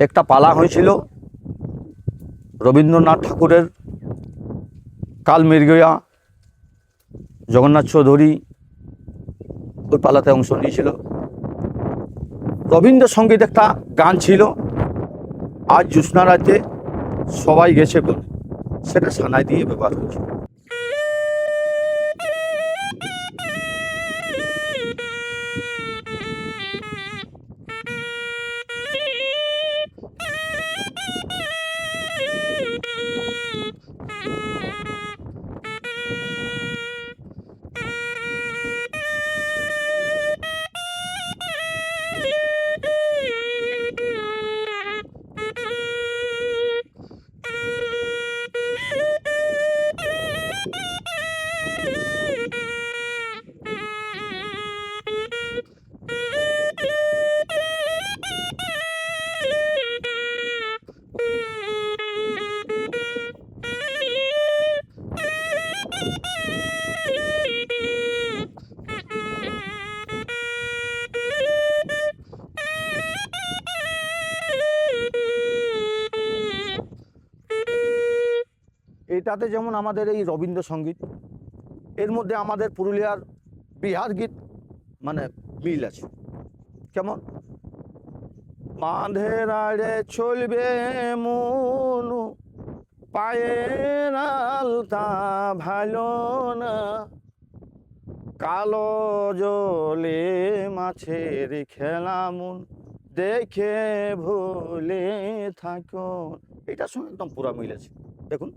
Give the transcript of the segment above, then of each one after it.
একটা পালা হয়েছিল রবীন্দ্রনাথ ঠাকুরের কাল মৃগয়া, জগন্নাথ চৌধুরী ওই পালাতে অংশ নিয়েছিল। রবীন্দ্রসঙ্গীত একটা গান ছিল, আজ জ্যোৎস্না রাতে সবাই গেছে বলে, সেটা সানাই দিয়ে ব্যবহার হয়েছিল। এটাতে যেমন আমাদের এই রবীন্দ্রসঙ্গীত, এর মধ্যে আমাদের পুরুলিয়ার বিহার গীত মানে মিল আছে। কেমন? বাঁধের আড়ে চলবে মনু, পায়ের আলতা ভালো না, কালো জলে মাছের খেলা মন দেখে ভুলে থাকো। এটার সঙ্গে একদম পুরা মিল আছে। দেখুন,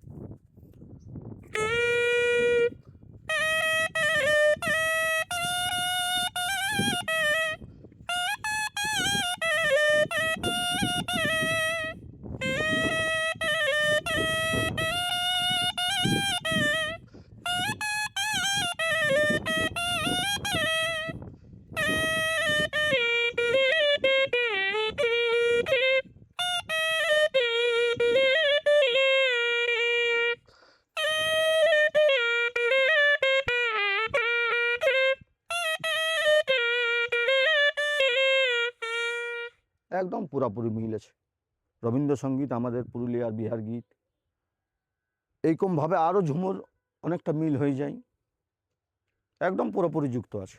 একদম পুরাপুরি মিল আছে। রবীন্দ্রসঙ্গীত আমাদের পুরুলিয়ার বিহার গীত এইরকমভাবে আরও ঝুমুর অনেকটা মিল হয়ে যায়, একদম পুরোপুরি যুক্ত আছে।